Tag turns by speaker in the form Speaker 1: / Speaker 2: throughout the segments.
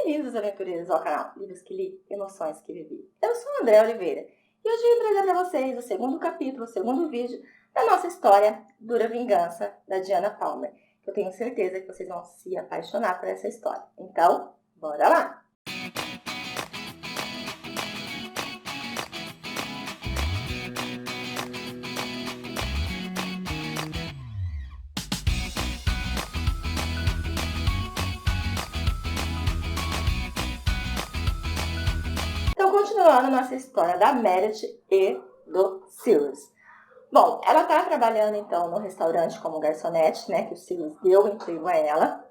Speaker 1: Bem-vindos, aventureiros, ao canal Livros que Li, Emoções que Vivi. Eu sou a Andréa Oliveira e hoje vim trazer para vocês o segundo capítulo, o segundo vídeo da nossa história Dura Vingança, da Diana Palmer. Eu tenho certeza que vocês vão se apaixonar por essa história. Então, bora lá! Então, continuando nossa história da Meredith e do Cyrus. Bom, ela tá trabalhando então no restaurante como garçonete, né? Que o Cyrus deu o emprego a ela.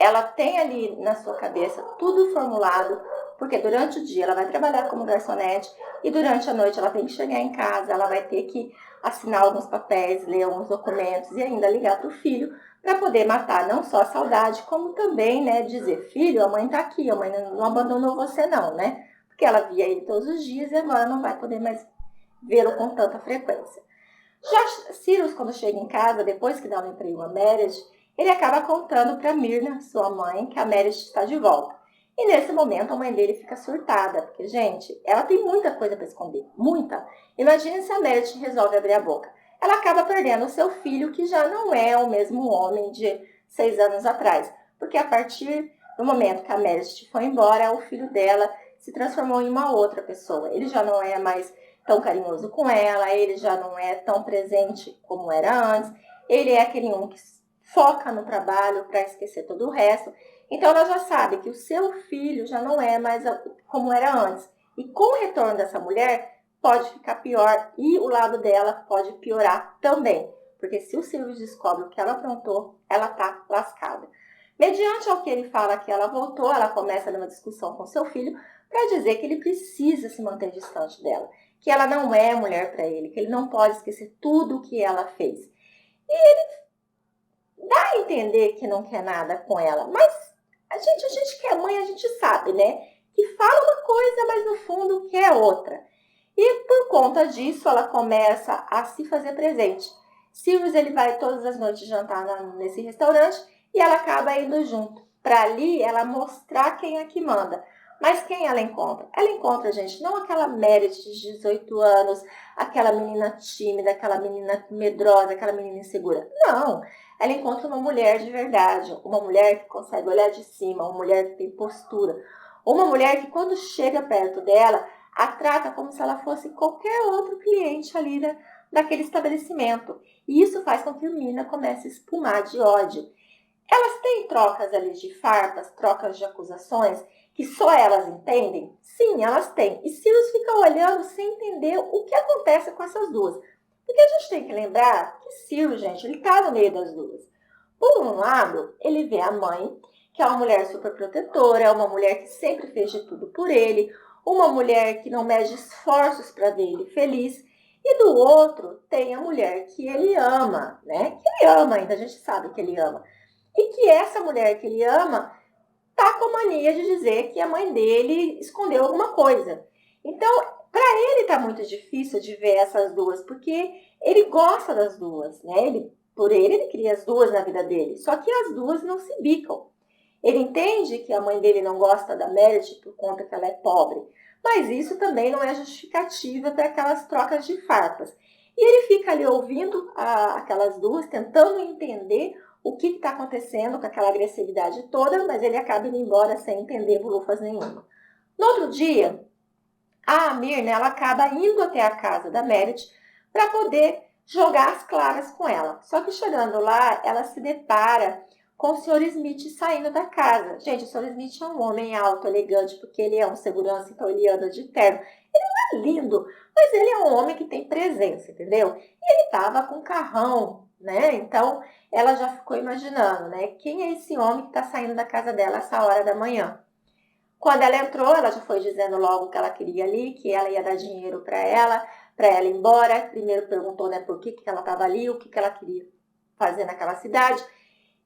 Speaker 1: Ela tem ali na sua cabeça tudo formulado, porque durante o dia ela vai trabalhar como garçonete e durante a noite ela tem que chegar em casa, ela vai ter que assinar alguns papéis, ler alguns documentos e ainda ligar para o filho para poder matar não só a saudade, como também, né, dizer, filho, a mãe tá aqui, a mãe não abandonou você não, né? Porque ela via ele todos os dias e agora não vai poder mais vê-lo com tanta frequência. Já Cyrus, quando chega em casa, depois que dá um emprego a Meredith, ele acaba contando para Myrna, sua mãe, que a Meredith está de volta. E nesse momento a mãe dele fica surtada, porque, gente, ela tem muita coisa para esconder, muita. Imagine se a Meredith resolve abrir a boca. Ela acaba perdendo o seu filho, que já não é o mesmo homem de 6 anos atrás, porque a partir do momento que a Meredith foi embora, o filho dela se transformou em uma outra pessoa. Ele já não é mais tão carinhoso com ela, ele já não é tão presente como era antes, ele é aquele um que foca no trabalho para esquecer todo o resto. Então ela já sabe que o seu filho já não é mais como era antes. E com o retorno dessa mulher, pode ficar pior e o lado dela pode piorar também. Porque se o Cyrus descobre o que ela aprontou, ela tá lascada. Mediante ao que ele fala que ela voltou, ela começa numa discussão com seu filho para dizer que ele precisa se manter distante dela, que ela não é mulher para ele, que ele não pode esquecer tudo o que ela fez. E ele dá a entender que não quer nada com ela, mas a gente que é mãe, a gente sabe, né? Que fala uma coisa, mas no fundo quer outra. E por conta disso, ela começa a se fazer presente. Cyrus, ele vai todas as noites jantar nesse restaurante e ela acaba indo junto. Para ali, ela mostrar quem é que manda. Mas quem ela encontra? Ela encontra, gente, não aquela Meredith de 18 anos, aquela menina tímida, aquela menina medrosa, aquela menina insegura. Não, ela encontra uma mulher de verdade, uma mulher que consegue olhar de cima, uma mulher que tem postura, uma mulher que quando chega perto dela, a trata como se ela fosse qualquer outro cliente ali daquele estabelecimento. E isso faz com que a menina comece a espumar de ódio. Elas têm trocas ali de farpas, trocas de acusações, que só elas entendem? Sim, elas têm. E Cyrus fica olhando sem entender o que acontece com essas duas. Porque a gente tem que lembrar que Cyrus, gente, ele tá no meio das duas. Por um lado, ele vê a mãe, que é uma mulher super protetora, é uma mulher que sempre fez de tudo por ele, uma mulher que não mede esforços para ver ele feliz. E do outro, tem a mulher que ele ama, né? Que ele ama ainda, a gente sabe que ele ama. E que essa mulher que ele ama tá com mania de dizer que a mãe dele escondeu alguma coisa. Então, para ele tá muito difícil de ver essas duas, porque ele gosta das duas, né? Ele cria as duas na vida dele, só que as duas não se bicam. Ele entende que a mãe dele não gosta da Meredith por conta que ela é pobre, mas isso também não é justificativa para aquelas trocas de farpas. E ele fica ali ouvindo aquelas duas, tentando entender o que está acontecendo com aquela agressividade toda, mas ele acaba indo embora sem entender bulufas nenhuma. No outro dia, a Myrna, ela acaba indo até a casa da Meredith para poder jogar as claras com ela. Só que chegando lá, ela se depara com o Sr. Smith saindo da casa. Gente, o Sr. Smith é um homem alto, elegante, porque ele é um segurança, então ele anda de terno. Ele não é lindo, mas ele é um homem que tem presença, entendeu? E ele estava com carrão, né? Então, ela já ficou imaginando, né? Quem é esse homem que está saindo da casa dela essa hora da manhã? Quando ela entrou, ela já foi dizendo logo o que ela queria ali, que ela ia dar dinheiro para ela ir embora. Primeiro perguntou, né, por que ela estava ali, o que ela queria fazer naquela cidade.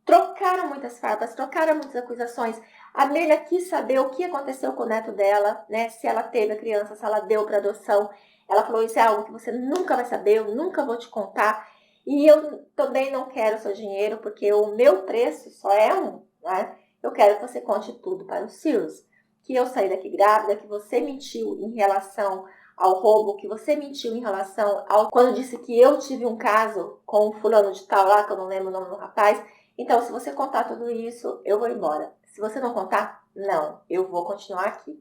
Speaker 1: Trocaram muitas farpas, trocaram muitas acusações. A Myrna quis saber o que aconteceu com o neto dela, né? Se ela teve a criança, se ela deu para adoção. Ela falou, isso é algo que você nunca vai saber, eu nunca vou te contar. E eu também não quero seu dinheiro, porque o meu preço só é um, né? eu quero que você conte tudo para o Sirius. Que eu saí daqui grávida, que você mentiu em relação ao roubo, que você mentiu em relação ao... Quando disse que eu tive um caso com um fulano de tal lá, que eu não lembro o nome do rapaz. Então, se você contar tudo isso, eu vou embora. Se você não contar, não, eu vou continuar aqui.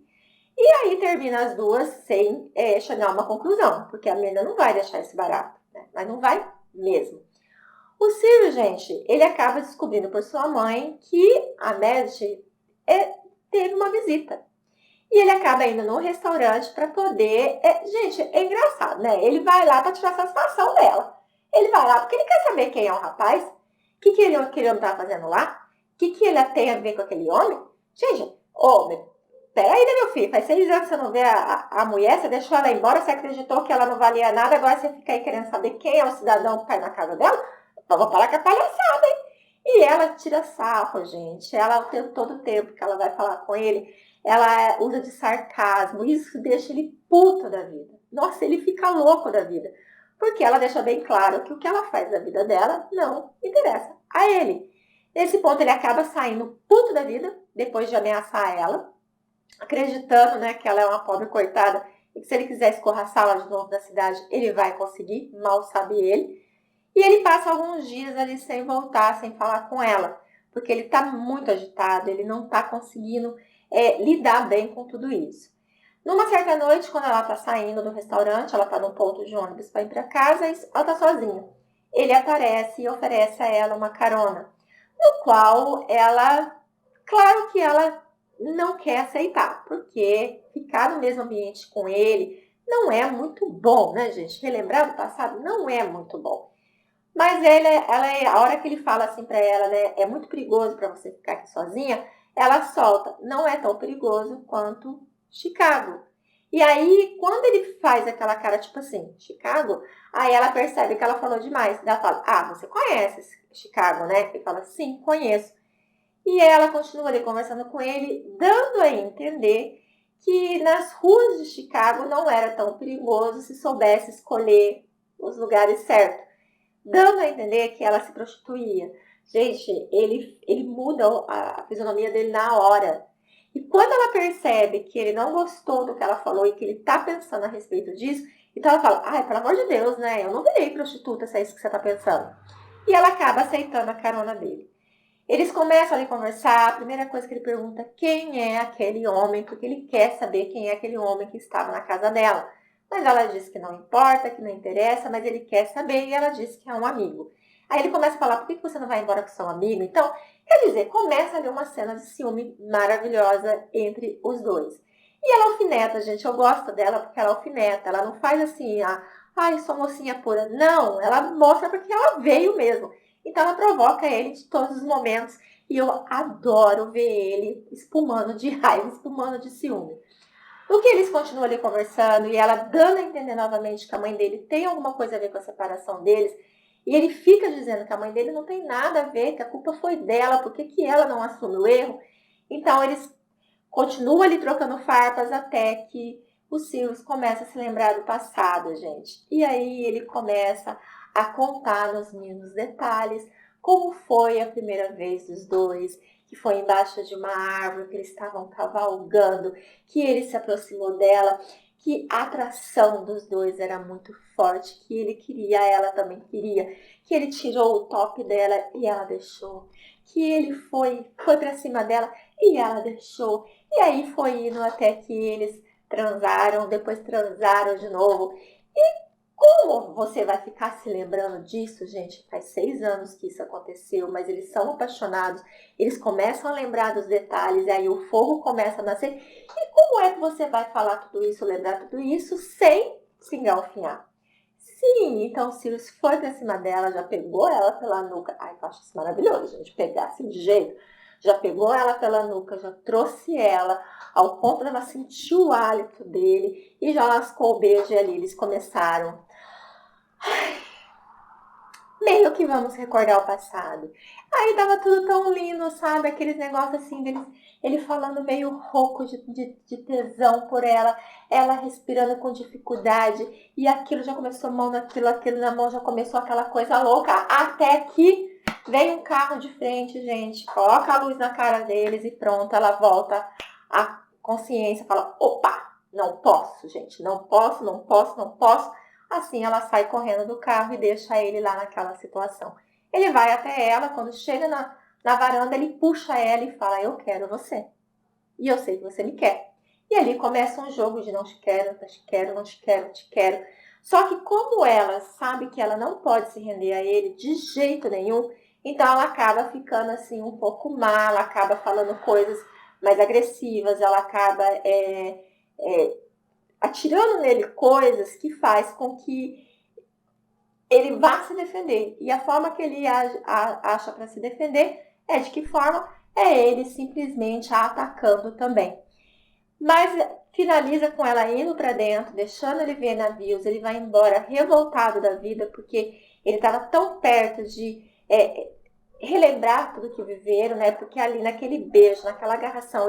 Speaker 1: E aí termina as duas sem chegar a uma conclusão, porque a menina não vai deixar esse barato, né? Mas não vai mesmo. O Sirius, gente, ele acaba descobrindo por sua mãe que a Meredith teve uma visita. E ele acaba indo no restaurante para poder... gente, é engraçado, né? Ele vai lá para tirar satisfação dela. Ele vai lá porque ele quer saber quem é o rapaz, o que ele estava fazendo lá, o que ele tem a ver com aquele homem. Gente, peraí, né, meu filho? Faz 6 anos que você não vê a mulher, você deixou ela embora, você acreditou que ela não valia nada, agora você fica aí querendo saber quem é o cidadão que tá na casa dela? Então, vou falar que é palhaçada, hein? E ela tira sarro, gente. Ela, todo o tempo que ela vai falar com ele, ela usa de sarcasmo. Isso deixa ele puto da vida. Nossa, ele fica louco da vida. Porque ela deixa bem claro que o que ela faz da vida dela não interessa a ele. Nesse ponto, ele acaba saindo puto da vida, depois de ameaçar ela, acreditando, né, que ela é uma pobre coitada e que se ele quiser escorraçá-la de novo da cidade, ele vai conseguir, mal sabe ele. E ele passa alguns dias ali sem voltar, sem falar com ela, porque ele está muito agitado, ele não está conseguindo lidar bem com tudo isso. Numa certa noite, quando ela está saindo do restaurante, ela está num ponto de ônibus para ir para casa, ela está sozinha. Ele aparece e oferece a ela uma carona, no qual ela, claro que ela não quer aceitar, porque ficar no mesmo ambiente com ele não é muito bom, né, gente? Relembrar do passado não é muito bom. Mas a hora que ele fala assim pra ela, né, é muito perigoso pra você ficar aqui sozinha, ela solta, não é tão perigoso quanto Chicago. E aí, quando ele faz aquela cara tipo assim, Chicago, aí ela percebe que ela falou demais. Ela fala, você conhece Chicago, né? Ele fala, sim, conheço. E ela continua ali conversando com ele, dando a entender que nas ruas de Chicago não era tão perigoso se soubesse escolher os lugares certos, dando a entender que ela se prostituía. Gente, ele muda a fisionomia dele na hora. E quando ela percebe que ele não gostou do que ela falou e que ele tá pensando a respeito disso, então ela fala, pelo amor de Deus, né? Eu não virei prostituta, se é isso que você tá pensando. E ela acaba aceitando a carona dele. Eles começam ali a conversar, a primeira coisa que ele pergunta quem é aquele homem, porque ele quer saber quem é aquele homem que estava na casa dela. Mas ela diz que não importa, que não interessa, mas ele quer saber e ela diz que é um amigo. Aí ele começa a falar, por que você não vai embora com seu amigo? Então, quer dizer, começa ali uma cena de ciúme maravilhosa entre os dois. E ela alfineta, gente, eu gosto dela porque ela alfineta, ela não faz assim, sou mocinha pura. Não, ela mostra porque ela veio mesmo. Então ela provoca ele de todos os momentos e eu adoro ver ele espumando de raiva, espumando de ciúme. No que eles continuam ali conversando e ela dando a entender novamente que a mãe dele tem alguma coisa a ver com a separação deles, e ele fica dizendo que a mãe dele não tem nada a ver, que a culpa foi dela, por que ela não assume o erro? Então eles continuam ali trocando farpas até que o Sirius começa a se lembrar do passado, gente. E aí ele começa a contar nos mínimos detalhes como foi a primeira vez dos dois, que foi embaixo de uma árvore, que eles estavam cavalgando, que ele se aproximou dela, que a atração dos dois era muito forte, que ele queria, ela também queria, que ele tirou o top dela e ela deixou, que ele foi pra cima dela e ela deixou, e aí foi indo até que eles transaram, depois transaram de novo. E como você vai ficar se lembrando disso, gente? Faz 6 anos que isso aconteceu, mas eles são apaixonados, eles começam a lembrar dos detalhes, e aí o fogo começa a nascer. E como é que você vai falar tudo isso, lembrar tudo isso, sem se engalfinhar? Sim, então o Sirius foi pra cima dela, já pegou ela pela nuca. Ai, eu acho isso maravilhoso, gente, pegar assim de jeito. Já pegou ela pela nuca, já trouxe ela ao ponto de ela sentir o hálito dele e já lascou o beijo ali. Eles começaram. Meio que vamos recordar o passado. Aí tava tudo tão lindo, sabe? Aqueles negócios assim deles, ele falando meio rouco de tesão por ela, ela respirando com dificuldade, e aquilo já começou mão naquilo, aquilo na mão já começou aquela coisa louca, até que Vem um carro de frente, gente, coloca a luz na cara deles e pronto, ela volta à consciência, fala, opa, não posso, gente, não posso, não posso, não posso. Assim ela sai correndo do carro e deixa ele lá naquela situação. Ele vai até ela, quando chega na varanda, ele puxa ela e fala, eu quero você. E eu sei que você me quer. E ali começa um jogo de não te quero, não te quero, não te quero, não te quero. Só que como ela sabe que ela não pode se render a ele de jeito nenhum, então ela acaba ficando assim um pouco má, ela acaba falando coisas mais agressivas, ela acaba atirando nele coisas que faz com que ele vá se defender. E a forma que ele acha para se defender é de que forma? É ele simplesmente a atacando também. Mas finaliza com ela indo para dentro, deixando ele ver navios, ele vai embora revoltado da vida, porque ele estava tão perto de relembrar tudo que viveram, né? Porque ali naquele beijo, naquela agarração,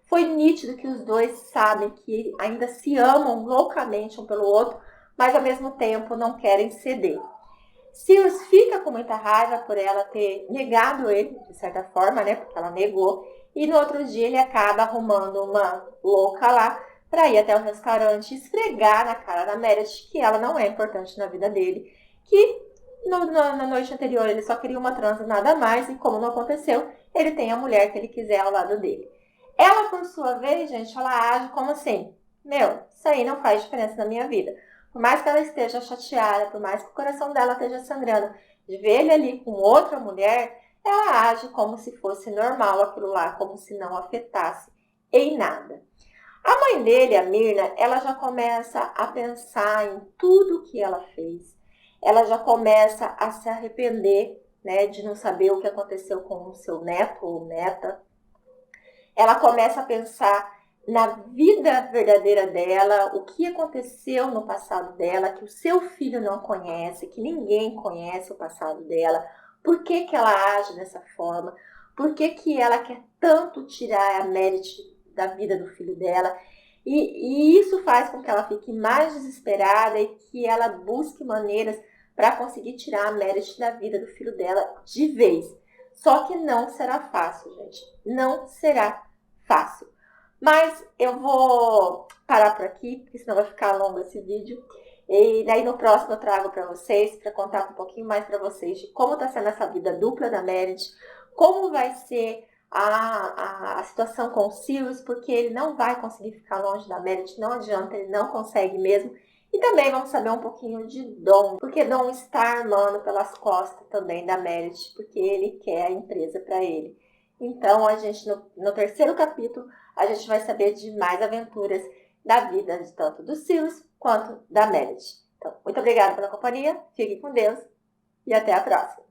Speaker 1: foi nítido que os dois sabem que ainda se amam loucamente um pelo outro, mas ao mesmo tempo não querem ceder. Sirius fica com muita raiva por ela ter negado ele, de certa forma, né? Porque ela negou. E no outro dia ele acaba arrumando uma louca lá para ir até o restaurante e esfregar na cara da Meredith que ela não é importante na vida dele. Que na noite anterior ele só queria uma transa, nada mais. E como não aconteceu, ele tem a mulher que ele quiser ao lado dele. Ela, por sua vez, gente, ela age como assim, meu, isso aí não faz diferença na minha vida. Por mais que ela esteja chateada, por mais que o coração dela esteja sangrando, de ver ele ali com outra mulher, ela age como se fosse normal aquilo lá, como se não afetasse em nada. A mãe dele, a Mirna, ela já começa a pensar em tudo que ela fez. Ela já começa a se arrepender, né, de não saber o que aconteceu com o seu neto ou neta. Ela começa a pensar na vida verdadeira dela, o que aconteceu no passado dela, que o seu filho não conhece, que ninguém conhece o passado dela, por que ela age dessa forma, por que ela quer tanto tirar a Meredith da vida do filho dela. E isso faz com que ela fique mais desesperada e que ela busque maneiras para conseguir tirar a Meredith da vida do filho dela de vez. Só que não será fácil, gente. Não será fácil. Mas eu vou parar por aqui, porque senão vai ficar longo esse vídeo. E daí no próximo eu trago para vocês, para contar um pouquinho mais para vocês de como está sendo essa vida dupla da Meredith, como vai ser a situação com o Sirius, porque ele não vai conseguir ficar longe da Meredith, não adianta, ele não consegue mesmo. E também vamos saber um pouquinho de Dom, porque Dom está armando pelas costas também da Meredith, porque ele quer a empresa para ele. Então, a gente no terceiro capítulo, a gente vai saber de mais aventuras da vida de tanto do Sirius quanto da Meredith. Então, muito obrigada pela companhia, fique com Deus e até a próxima.